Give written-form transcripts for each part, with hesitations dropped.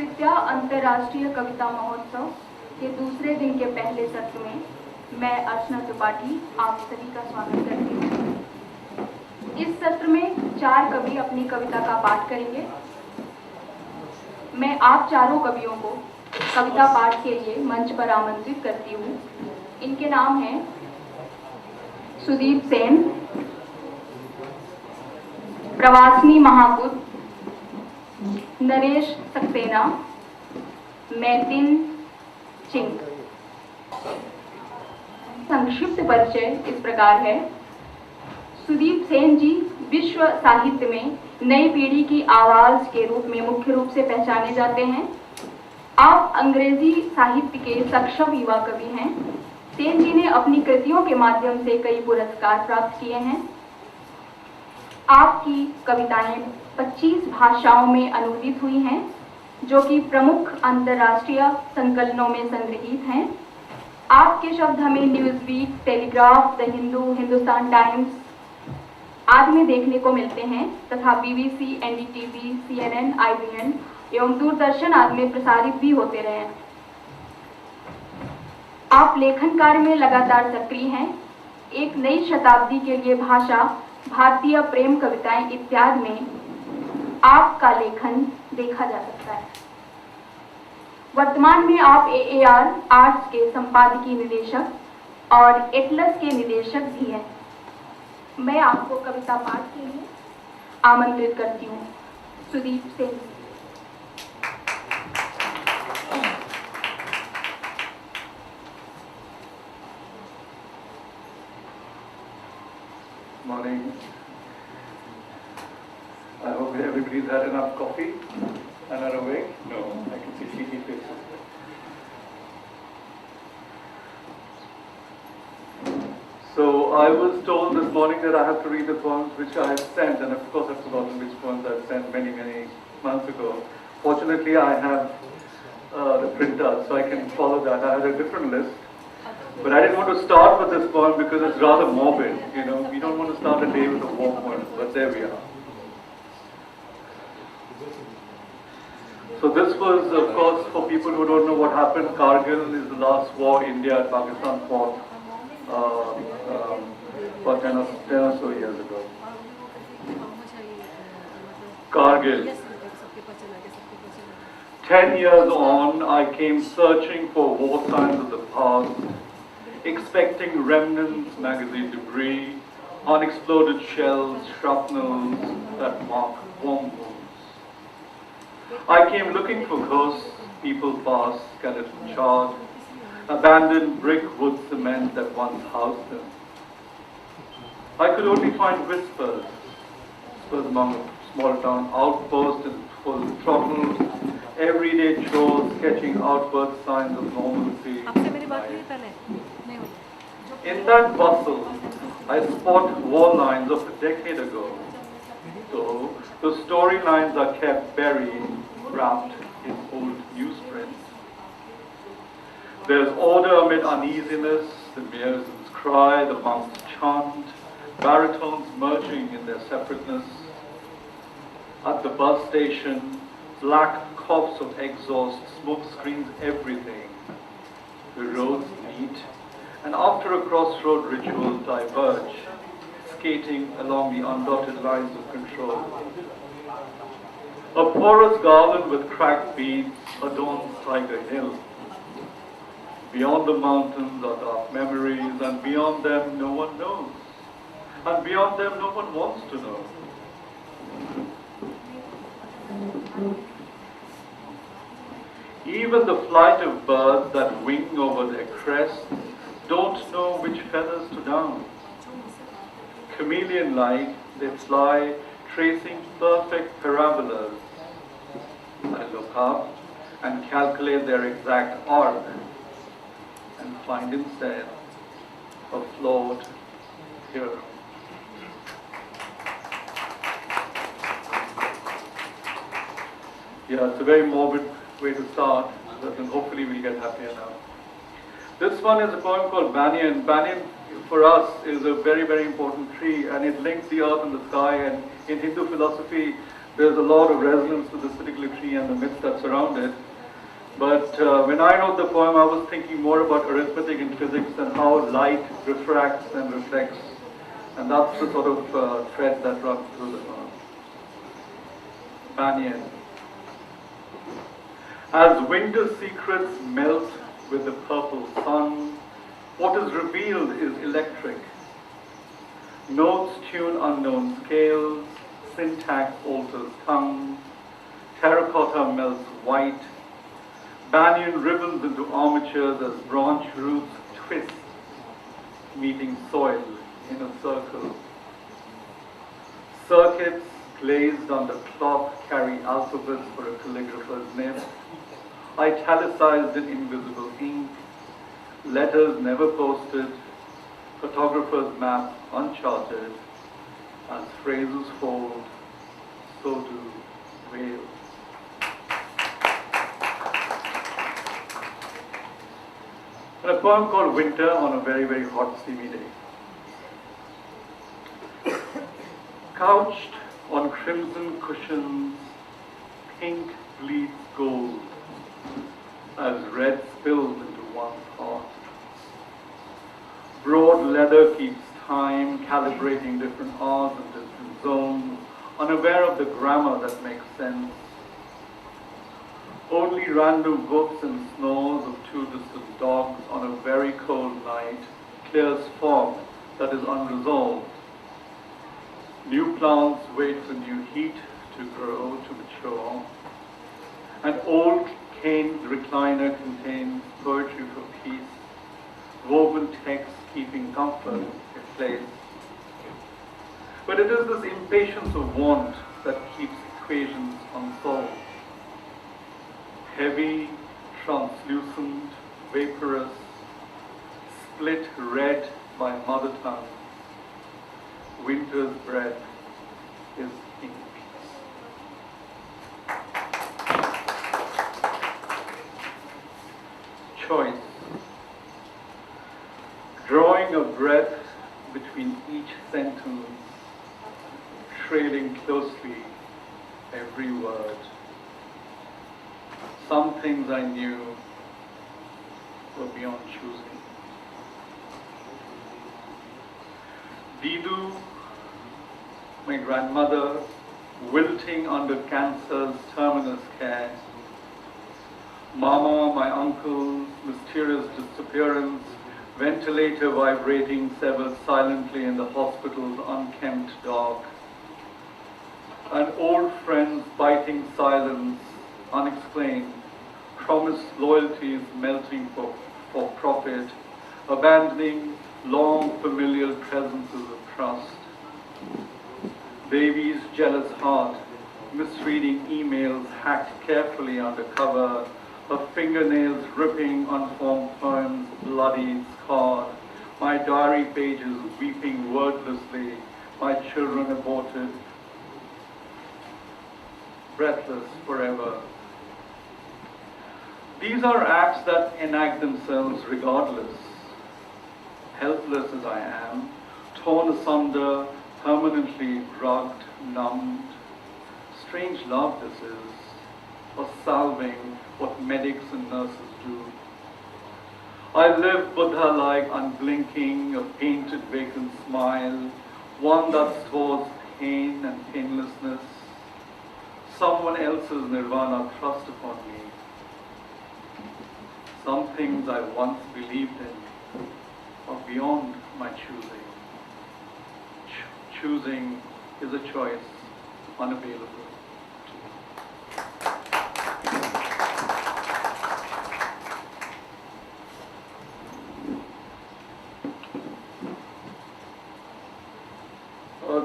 कृत्या अंतर्राष्ट्रीय कविता महोत्सव के दूसरे दिन के पहले सत्र में मैं अर्चना त्रिपाठी आप सभी का स्वागत करती हूँ। इस सत्र में 4 कवि अपनी कविता का पाठ करेंगे। मैं आप चारों कवियों को कविता पाठ के लिए मंच पर आमंत्रित करती हूँ। इनके नाम हैं सुदीप सेन, प्रवासिनी महापुत, नरेश सक्सेना, मैतिन चिंग। संक्षिप्त परिचय इस प्रकार है। सुदीप सेन जी विश्व साहित्य में नई पीढ़ी की आवाज के रूप में मुख्य रूप से पहचाने जाते हैं। आप अंग्रेजी साहित्य के सक्षम युवा कवि हैं। सेन जी ने अपनी कृतियों के माध्यम से कई पुरस्कार प्राप्त किए हैं। आपकी कविताएं 25 भाषाओं में अनुवादित हुई हैं, जो कि प्रमुख अंतर्राष्ट्रीय संकलनों में संग्रहित हैं। आपके शब्द हमें Newsweek, telegraph, the Hindu, Hindustan times आदि में देखने को मिलते हैं तथा BBC, NDTV, CNN, IBN एवं दूरदर्शन आदि में प्रसारित भी होते रहे हैं। आप लेखन कार्य में लगातार सक्रिय हैं। एक नई शताब्दी के लिए भाषा, भारतीय प्रेम कविताएं इत्यादि में आपका लेखन देखा जा सकता है। वर्तमान में आप AAR आर्ट्स के संपादकीय निदेशक और एटलस के निदेशक भी हैं। मैं आपको कविता पाठ के लिए आमंत्रित करती हूँ। Sudeep Sen. Morning. I hope everybody's had enough coffee and are awake. No, I can see sleepy faces. So I was told this morning that I have to read the poems which I have sent, and of course I've forgotten which poems I've sent many months ago. Fortunately, I have the printout, so I can follow that. I had a different list. But I didn't want to start with this poem because it's rather morbid, you know. We don't want to start a day with a war poem, but there we are. So this was, of course, for people who don't know what happened, Kargil is the last war India and Pakistan fought for 10 or so years ago. Kargil. 10 years on, I came searching for war signs of the past, expecting remnants, magazine debris, unexploded shells, shrapnels that mark bomb wounds. I came looking for ghosts, people past, skeleton charred, abandoned brick, wood, cement that once housed them. I could only find whispers among a small town outpost and full throttle, everyday chores, sketching outward signs of normalcy. In that bustle, I spot war lines of a decade ago. So the storylines are kept buried, wrapped in old newsprints. There's order amid uneasiness, the musicians cry, the monks chant, baritones merging in their separateness. At the bus station, black coughs of exhaust, smoke screens everything. The roads meet, and after a crossroad ritual diverge, skating along the undotted lines of control. A porous garland with cracked beads adorns Tiger Hill. Beyond the mountains are dark memories, and beyond them no one knows. And beyond them no one wants to know. Even the flight of birds that wing over their crests don't know which feathers to down. Chameleon-like, they fly, tracing perfect parabolas. I look up and calculate their exact arc and find instead a flawed hero. Yeah, it's a very morbid way to start, but then hopefully we'll get happier now. This one is a poem called Banyan. Banyan for us is a very, very important tree, and it links the earth and the sky, and in Hindu philosophy there's a lot of resonance with this particular tree and the myths that surround it. But when I wrote the poem, I was thinking more about arithmetic and physics and how light refracts and reflects. And that's the sort of thread that runs through the poem. Banyan. As winter secrets melt with the purple sun, what is revealed is electric. Notes tune unknown scales, syntax alters tongue, terracotta melts white, banyan ribbons into armatures as branch roots twist, meeting soil in a circle. Circuits glazed under cloth carry alphabets for a calligrapher's nib, italicized in invisible ink, letters never posted, photographer's map uncharted, as phrases fold, so do veils. And a poem called Winter on a very, very hot, steamy day. Couched on crimson cushions, pink bleeds gold, as red spills into one's heart. Broad leather keeps time, calibrating different R's and different zones, unaware of the grammar that makes sense. Only random whoops and snores of two distant dogs on a very cold night clears fog that is unresolved. New plants wait for new heat to grow, to mature. An old caned recliner contains poetry for peace, woven text keeping comfort in place. But it is this impatience of want that keeps equations unsolved. Heavy, translucent, vaporous, split red by mother tongue, winter's breath is in peace. Choice. Drawing a breath between each sentence, trailing closely every word. Some things I knew were beyond choosing. Didu, my grandmother, wilting under cancer's terminus care. Mama, my uncle's mysterious disappearance, ventilator vibrating severed silently in the hospital's unkempt dark. An old friend's biting silence, unexplained, promised loyalties melting for profit, abandoning long familial presences of trust. Baby's jealous heart, misreading emails hacked carefully under cover, her fingernails ripping unformed poems, bloody, scarred, my diary pages weeping wordlessly, my children aborted, breathless forever. These are acts that enact themselves regardless. Helpless as I am, torn asunder, permanently drugged, numbed. Strange love this is, or salving what medics and nurses do. I live Buddha-like, unblinking, a painted vacant smile, one that stores pain and painlessness. Someone else's nirvana thrust upon me. Some things I once believed in are beyond my choosing. Choosing is a choice unavailable to me.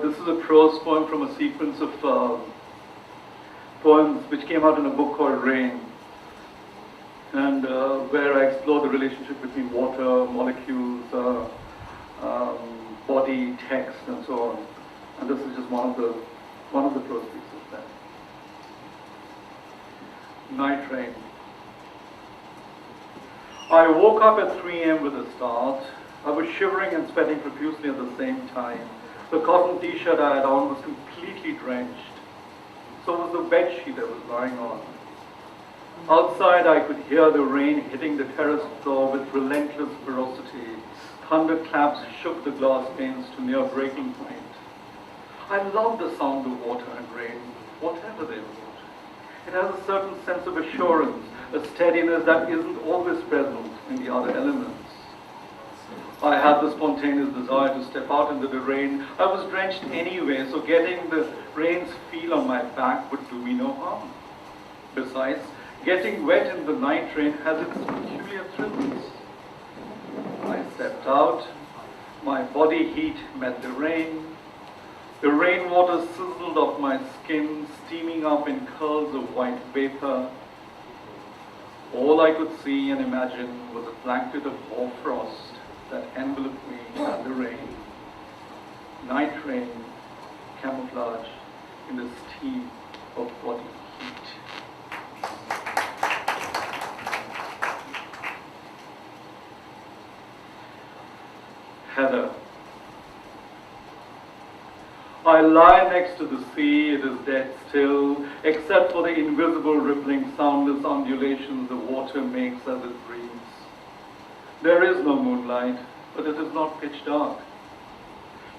This is a prose poem from a sequence of poems which came out in a book called Rain, and where I explore the relationship between water, molecules, body, text, and so on. And this is just one of the prose pieces there. Night Rain. I woke up at 3 a.m. with a start. I was shivering and sweating profusely at the same time. The cotton t-shirt I had on was completely drenched. So was the bed sheet I was lying on. Outside, I could hear the rain hitting the terrace floor with relentless ferocity. Thunderclaps shook the glass panes to near breaking point. I love the sound of water and rain, whatever they would. It has a certain sense of assurance, a steadiness that isn't always present in the other elements. I had the spontaneous desire to step out into the rain. I was drenched anyway, so getting the rain's feel on my back would do me no harm. Besides, getting wet in the night rain has its peculiar thrills. I stepped out, my body heat met the rainwater sizzled off my skin, steaming up in curls of white vapor. All I could see and imagine was a blanket of hoarfrost that enveloped me and the rain. Night rain, camouflage in the steam of body heat. Heather. I lie next to the sea, it is dead still, except for the invisible rippling soundless undulations the water makes as it breathes. There is no moonlight, but it is not pitch dark.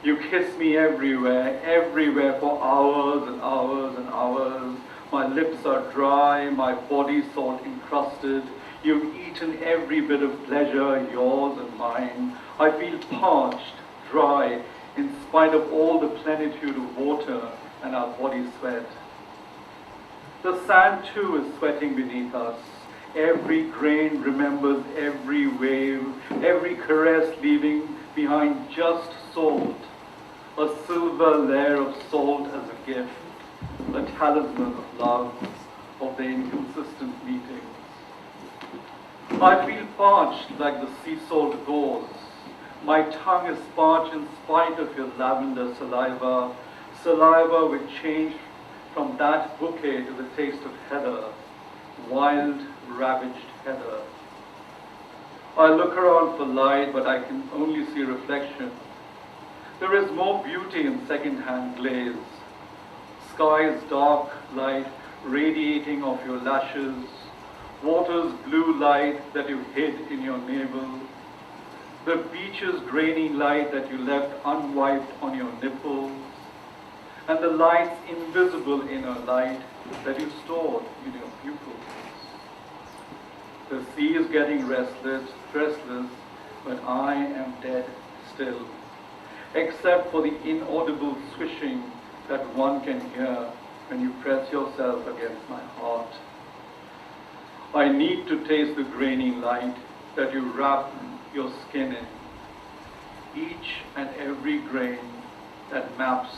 You kiss me everywhere, everywhere for hours and hours and hours. My lips are dry, my body salt encrusted. You've eaten every bit of pleasure, yours and mine. I feel parched, dry, in spite of all the plenitude of water and our body sweat. The sand too is sweating beneath us. Every grain remembers every wave, every caress leaving behind just salt, a silver layer of salt as a gift, a talisman of love, of the inconsistent meetings. I feel parched like the sea salt gauze. My tongue is parched in spite of your lavender saliva, saliva which changed from that bouquet to the taste of heather, wild, ravaged heather. I look around for light, but I can only see reflection. There is more beauty in second-hand glaze. Sky's dark light radiating off your lashes, water's blue light that you hid in your navel, the beach's grainy light that you left unwiped on your nipples, and the light's invisible inner light that you stored in your pupils. The sea is getting restless, but I am dead still, except for the inaudible swishing that one can hear when you press yourself against my heart. I need to taste the grainy light that you wrap your skin in, each and every grain that maps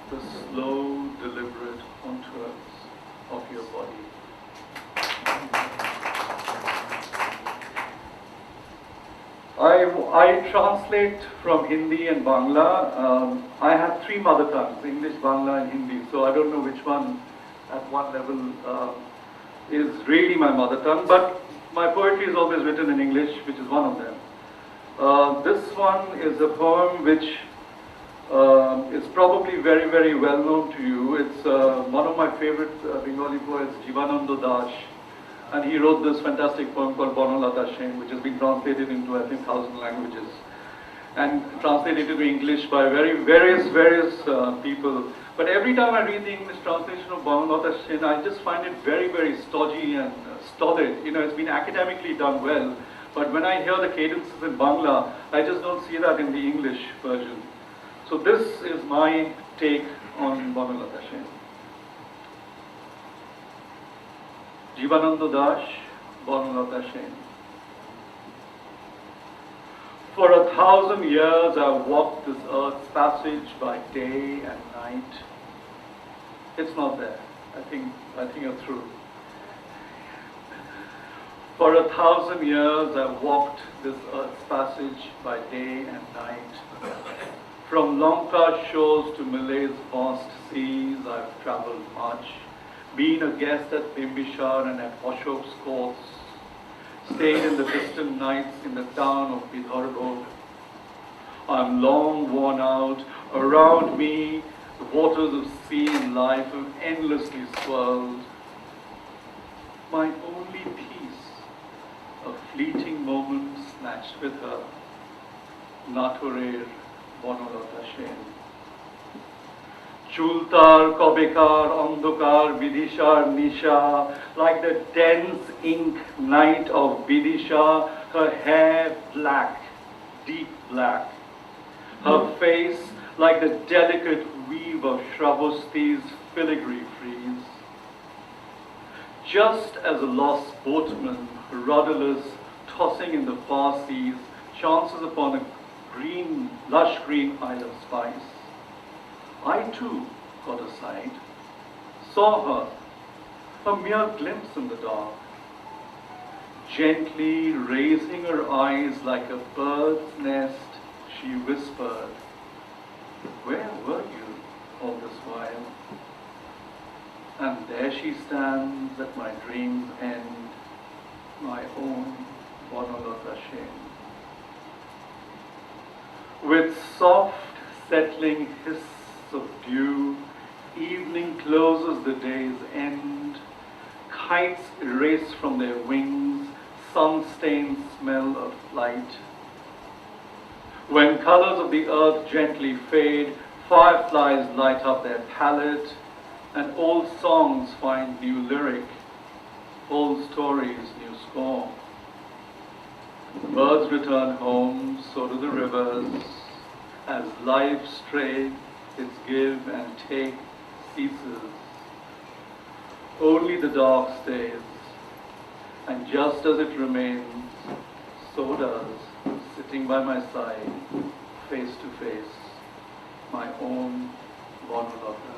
the slow, deliberate contours of your body. I translate from Hindi and Bangla. I have three mother tongues, English, Bangla and Hindi, so I don't know which one at one level is really my mother tongue, but my poetry is always written in English, which is one of them. This one is a poem which is probably very, very well known to you. It's one of my favorite Bengali poets, Jivananda Das, and he wrote this fantastic poem called Bonolata Sen, which has been translated into, I think, 1,000 languages, and translated into English by various people. But every time I read the English translation of Bonolata Sen, I just find it very, very stodgy and stolid. You know, it's been academically done well, but when I hear the cadences in Bangla, I just don't see that in the English version. So this is my take on Bonolata Sen. Jivananda Das, Bonolata Sen. For 1,000 years I've walked this earth's passage by day and night. It's not there. I think you're through. For 1,000 years I've walked this earth's passage by day and night. From Lanka's shores to Malay's vast seas I've travelled much. Been a guest at Bimbishar and at Ashok's courts, stayed in the distant nights in the town of Vidarbha. I'm long worn out. Around me, The waters of sea and life have endlessly swirled. My only peace, a fleeting moment snatched with her, Naturer Banalata Sen. Chultar, Kobekar, Andhokar, Vidishar, Nisha, like the dense ink night of Vidisha, her hair black, deep black, her face like the delicate weave of Shrabosti's filigree frieze. Just as a lost boatman, rudderless, tossing in the far seas, chances upon a green, lush green isle of spice, I too got aside, saw her, a mere glimpse in the dark. Gently raising her eyes like a bird's nest, she whispered, "Where were you all this while?" And there she stands at my dream's end, my own Banalata Sen. With soft, settling hiss of dew, evening closes the day's end. Kites erase from their wings, sun-stained smell of flight. When colors of the earth gently fade, fireflies light up their palette, and old songs find new lyric, old stories new score. The birds return home, so do the rivers, as life's trade, its give and take, ceases. Only the dark stays, and just as it remains, so does, sitting by my side, face to face, my own Banalata